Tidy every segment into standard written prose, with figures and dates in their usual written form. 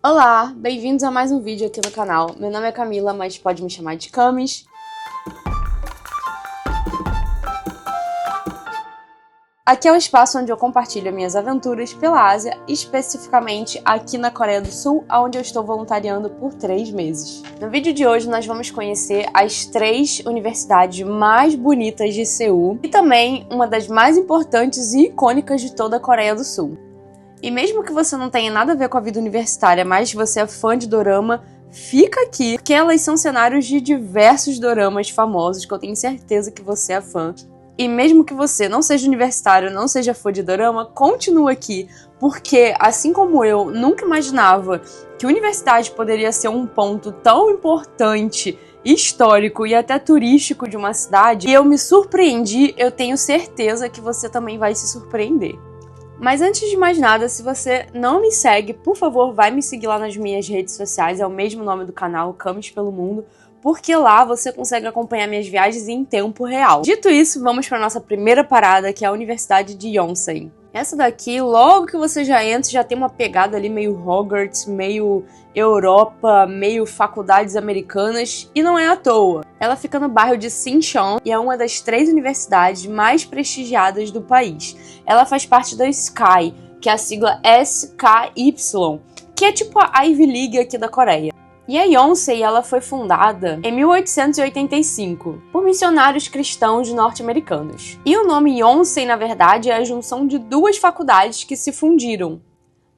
Olá, bem-vindos a mais um vídeo aqui no canal. Meu nome é Camila, mas pode me chamar de Camis. Aqui é o espaço onde eu compartilho minhas aventuras pela Ásia, especificamente aqui na Coreia do Sul, onde eu estou voluntariando por 3 meses. No vídeo de hoje nós vamos conhecer as 3 universidades mais bonitas de Seul e também uma das mais importantes e icônicas de toda a Coreia do Sul. E mesmo que você não tenha nada a ver com a vida universitária, mas você é fã de dorama, fica aqui, porque elas são cenários de diversos doramas famosos que eu tenho certeza que você é fã. E mesmo que você não seja universitário, não seja fã de dorama, continua aqui, porque assim como eu nunca imaginava que universidade poderia ser um ponto tão importante, histórico e até turístico de uma cidade, e eu me surpreendi, eu tenho certeza que você também vai se surpreender. Mas antes de mais nada, se você não me segue, por favor, vai me seguir lá nas minhas redes sociais, é o mesmo nome do canal, Camis pelo Mundo, porque lá você consegue acompanhar minhas viagens em tempo real. Dito isso, vamos para nossa primeira parada, que é a Universidade de Yonsei. Essa daqui, logo que você já entra, já tem uma pegada ali meio Hogwarts, meio Europa, meio faculdades americanas, e não é à toa. Ela fica no bairro de Sinchon e é uma das 3 universidades mais prestigiadas do país. Ela faz parte da SKY, que é a sigla SKY, que é tipo a Ivy League aqui da Coreia. E a Yonsei, ela foi fundada em 1885 por missionários cristãos norte-americanos. E o nome Yonsei, na verdade, é a junção de 2 faculdades que se fundiram.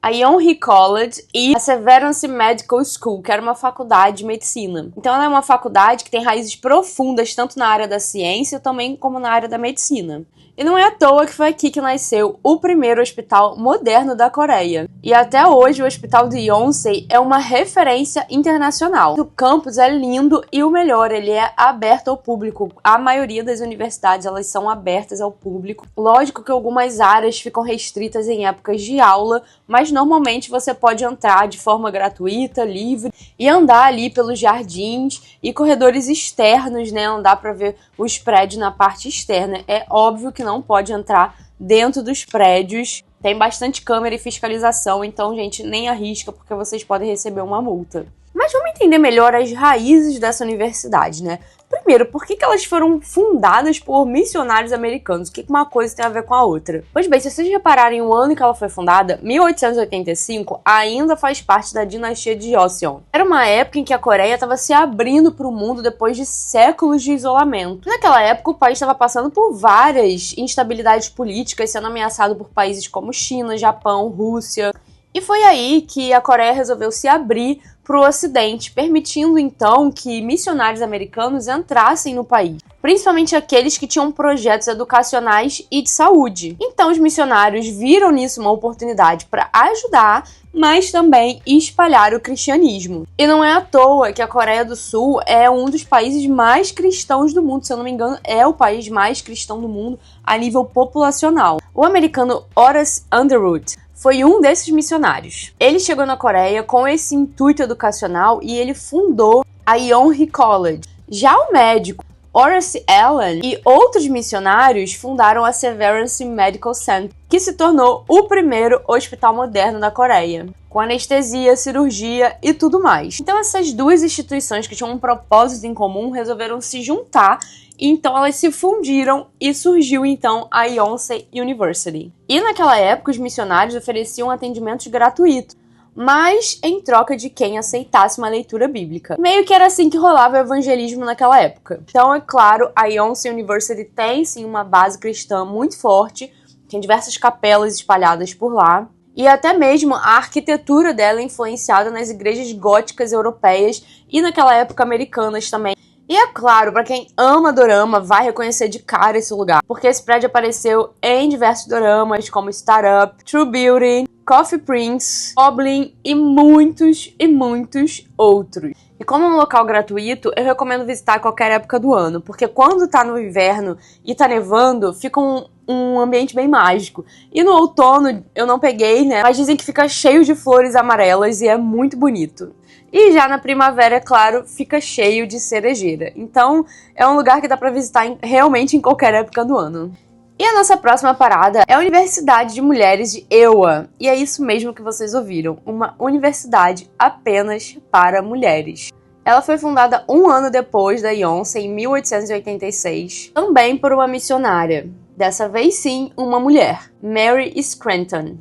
A Yonhee College e a Severance Medical School, que era uma faculdade de medicina. Então ela é uma faculdade que tem raízes profundas tanto na área da ciência também como na área da medicina. E não é à toa que foi aqui que nasceu o primeiro hospital moderno da Coreia. E até hoje o hospital de Yonsei é uma referência internacional. O campus é lindo e o melhor, ele é aberto ao público. A maioria das universidades, elas são abertas ao público. Lógico que algumas áreas ficam restritas em épocas de aula, mas normalmente você pode entrar de forma gratuita, livre, e andar ali pelos jardins e corredores externos, né? Andar para ver os prédios na parte externa. É óbvio que não pode entrar dentro dos prédios. Tem bastante câmera e fiscalização, então, gente, nem arrisca porque vocês podem receber uma multa. Mas vamos entender melhor as raízes dessa universidade, né? Primeiro, por que elas foram fundadas por missionários americanos? O que uma coisa tem a ver com a outra? Pois bem, se vocês repararem o ano que ela foi fundada, 1885, ainda faz parte da dinastia de Joseon. Era uma época em que a Coreia estava se abrindo para o mundo depois de séculos de isolamento. Naquela época, o país estava passando por várias instabilidades políticas, sendo ameaçado por países como China, Japão, Rússia. E foi aí que a Coreia resolveu se abrir para o Ocidente, permitindo então que missionários americanos entrassem no país, principalmente aqueles que tinham projetos educacionais e de saúde. Então os missionários viram nisso uma oportunidade para ajudar, mas também espalhar o cristianismo. E não é à toa que a Coreia do Sul é um dos países mais cristãos do mundo, se eu não me engano, é o país mais cristão do mundo a nível populacional. O americano Horace Underwood foi um desses missionários. Ele chegou na Coreia com esse intuito educacional e ele fundou a Yonhee College. Já o médico Horace Allen e outros missionários fundaram a Severance Medical Center, que se tornou o primeiro hospital moderno da Coreia, com anestesia, cirurgia e tudo mais. Então essas 2 instituições que tinham um propósito em comum resolveram se juntar, e então elas se fundiram e surgiu então a Yonsei University. E naquela época os missionários ofereciam atendimentos gratuitos, mas em troca de quem aceitasse uma leitura bíblica. Meio que era assim que rolava o evangelismo naquela época. Então, é claro, a Yonsei University tem sim uma base cristã muito forte, tem diversas capelas espalhadas por lá, e até mesmo a arquitetura dela é influenciada nas igrejas góticas europeias e naquela época americanas também. E é claro, para quem ama dorama, vai reconhecer de cara esse lugar, porque esse prédio apareceu em diversos doramas, como Startup, True Beauty, Coffee Prince, Goblin e muitos outros. E como é um local gratuito, eu recomendo visitar a qualquer época do ano, porque quando tá no inverno e tá nevando, fica um ambiente bem mágico. E no outono, eu não peguei, né, mas dizem que fica cheio de flores amarelas e é muito bonito. E já na primavera, é claro, fica cheio de cerejeira. Então, é um lugar que dá pra visitar realmente em qualquer época do ano. E a nossa próxima parada é a Universidade de Mulheres de Iowa. E é isso mesmo que vocês ouviram, uma universidade apenas para mulheres. Ela foi fundada um ano depois da Beyoncé, em 1886, também por uma missionária. Dessa vez sim, uma mulher, Mary Scranton.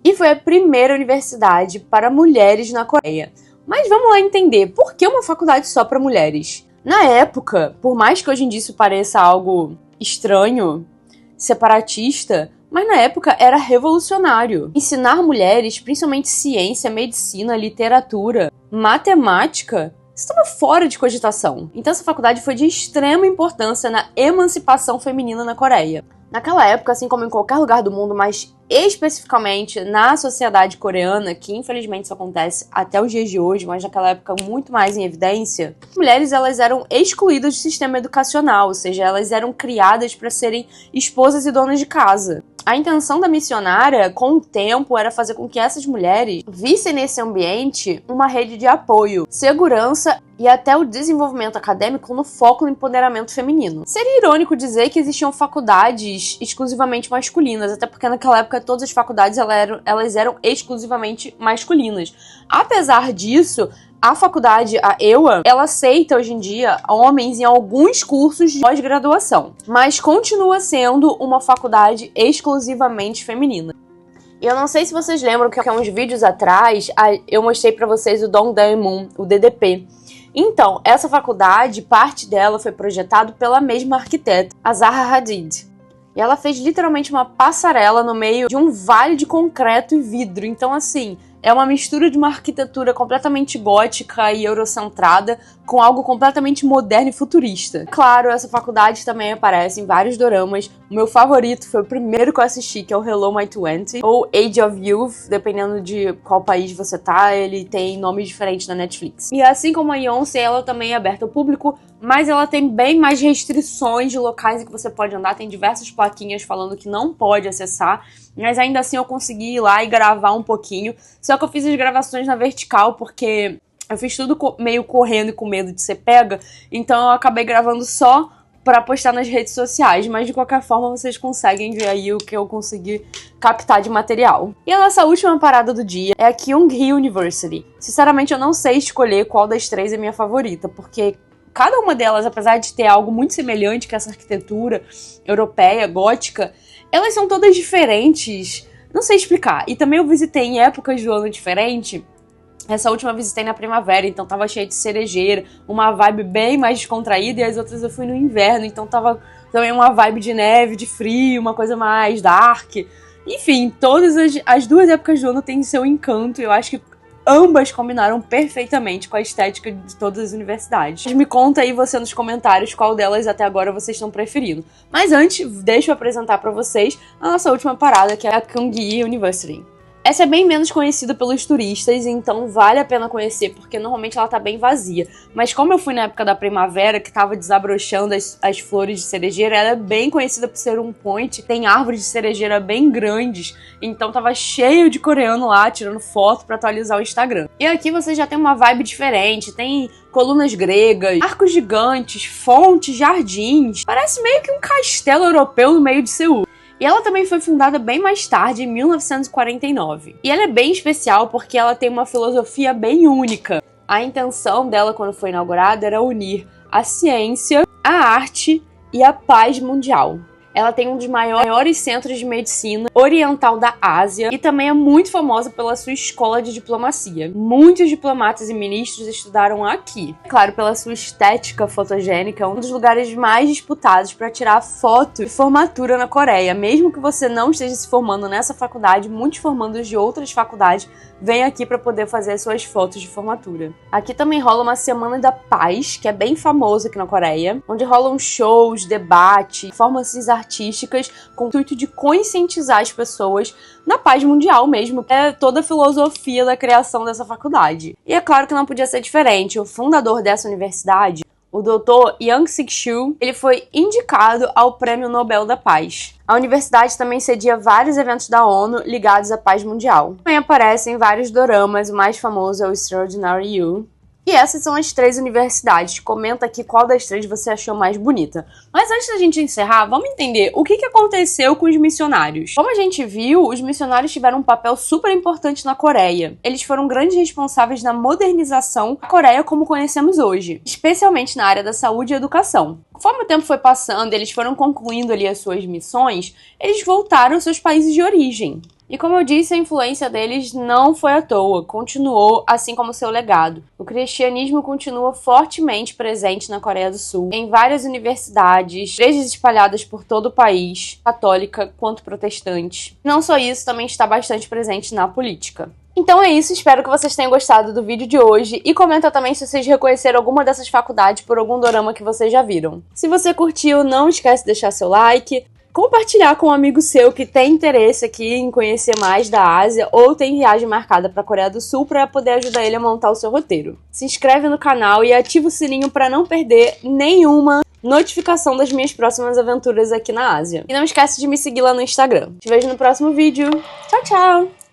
E foi a primeira universidade para mulheres na Coreia. Mas vamos lá entender, por que uma faculdade só para mulheres? Na época, por mais que hoje em dia isso pareça algo estranho, separatista, mas na época era revolucionário. Ensinar mulheres, principalmente ciência, medicina, literatura, matemática, estava fora de cogitação. Então essa faculdade foi de extrema importância na emancipação feminina na Coreia. Naquela época, assim como em qualquer lugar do mundo, mas especificamente na sociedade coreana, que infelizmente isso acontece até os dias de hoje, mas naquela época muito mais em evidência, as mulheres elas eram excluídas do sistema educacional, ou seja, elas eram criadas para serem esposas e donas de casa. A intenção da missionária, com o tempo, era fazer com que essas mulheres vissem nesse ambiente uma rede de apoio, segurança e até o desenvolvimento acadêmico no foco no empoderamento feminino. Seria irônico dizer que existiam faculdades exclusivamente masculinas, até porque naquela época todas as faculdades elas eram exclusivamente masculinas. Apesar disso, a faculdade, a Iowa, ela aceita hoje em dia homens em alguns cursos de pós-graduação, mas continua sendo uma faculdade exclusivamente feminina. E eu não sei se vocês lembram que há uns vídeos atrás eu mostrei pra vocês o Dongdaemun, o DDP. Então, essa faculdade, parte dela foi projetado pela mesma arquiteta, a Zaha Hadid. E ela fez literalmente uma passarela no meio de um vale de concreto e vidro. Então, assim, é uma mistura de uma arquitetura completamente gótica e eurocentrada com algo completamente moderno e futurista. Claro, essa faculdade também aparece em vários doramas. O meu favorito foi o primeiro que eu assisti, que é o Hello My 20, ou Age of Youth, dependendo de qual país você tá, ele tem nomes diferentes na Netflix. E assim como a Beyoncé, ela também é aberta ao público, mas ela tem bem mais restrições de locais em que você pode andar, tem diversas plaquinhas falando que não pode acessar, mas ainda assim eu consegui ir lá e gravar um pouquinho, só que eu fiz as gravações na vertical porque eu fiz tudo meio correndo e com medo de ser pega, então eu acabei gravando só pra postar nas redes sociais, mas de qualquer forma vocês conseguem ver aí o que eu consegui captar de material. E a nossa última parada do dia é a Kyung-hee University. Sinceramente eu não sei escolher qual das três é minha favorita, porque cada uma delas, apesar de ter algo muito semelhante que essa arquitetura europeia, gótica, elas são todas diferentes, não sei explicar. E também eu visitei em épocas do ano diferente. Essa última eu visitei na primavera, então tava cheia de cerejeira, uma vibe bem mais descontraída, e as outras eu fui no inverno, então tava também uma vibe de neve, de frio, uma coisa mais dark. Enfim, todas as duas épocas do ano têm seu encanto, e eu acho que ambas combinaram perfeitamente com a estética de todas as universidades. Me conta aí você nos comentários qual delas até agora vocês estão preferindo. Mas antes, deixa eu apresentar pra vocês a nossa última parada, que é a Kyung-hee University. Essa é bem menos conhecida pelos turistas, então vale a pena conhecer, porque normalmente ela tá bem vazia. Mas como eu fui na época da primavera, que tava desabrochando as flores de cerejeira, ela é bem conhecida por ser um point, tem árvores de cerejeira bem grandes, então tava cheio de coreano lá, tirando foto pra atualizar o Instagram. E aqui você já tem uma vibe diferente, tem colunas gregas, arcos gigantes, fontes, jardins, parece meio que um castelo europeu no meio de Seul. E ela também foi fundada bem mais tarde, em 1949. E ela é bem especial porque ela tem uma filosofia bem única. A intenção dela, quando foi inaugurada, era unir a ciência, a arte e a paz mundial. Ela tem um dos maiores centros de medicina oriental da Ásia e também é muito famosa pela sua escola de diplomacia. Muitos diplomatas e ministros estudaram aqui. Claro, pela sua estética fotogênica, é um dos lugares mais disputados para tirar foto de formatura na Coreia. Mesmo que você não esteja se formando nessa faculdade, muitos formandos de outras faculdades vêm aqui para poder fazer as suas fotos de formatura. Aqui também rola uma Semana da Paz, que é bem famosa aqui na Coreia, onde rolam shows, debates, performances artísticas com o intuito de conscientizar as pessoas na paz mundial mesmo. É toda a filosofia da criação dessa faculdade. E é claro que não podia ser diferente. O fundador dessa universidade, o Dr. Yang Sik-chul, ele foi indicado ao Prêmio Nobel da Paz. A universidade também cedia vários eventos da ONU ligados à paz mundial. Também aparecem vários doramas, o mais famoso é o Extraordinary You. E essas são as 3 universidades. Comenta aqui qual das 3 você achou mais bonita. Mas antes da gente encerrar, vamos entender o que aconteceu com os missionários. Como a gente viu, os missionários tiveram um papel super importante na Coreia. Eles foram grandes responsáveis na modernização da Coreia como conhecemos hoje, especialmente na área da saúde e educação. Conforme o tempo foi passando, eles foram concluindo ali as suas missões, eles voltaram aos seus países de origem. E como eu disse, a influência deles não foi à toa, continuou assim como seu legado. O cristianismo continua fortemente presente na Coreia do Sul, em várias universidades, igrejas espalhadas por todo o país, católica quanto protestante. Não só isso, também está bastante presente na política. Então é isso, espero que vocês tenham gostado do vídeo de hoje e comenta também se vocês reconheceram alguma dessas faculdades por algum dorama que vocês já viram. Se você curtiu, não esquece de deixar seu like, compartilhar com um amigo seu que tem interesse aqui em conhecer mais da Ásia ou tem viagem marcada para a Coreia do Sul para poder ajudar ele a montar o seu roteiro. Se inscreve no canal e ativa o sininho para não perder nenhuma notificação das minhas próximas aventuras aqui na Ásia. E não esquece de me seguir lá no Instagram. Te vejo no próximo vídeo. Tchau, tchau!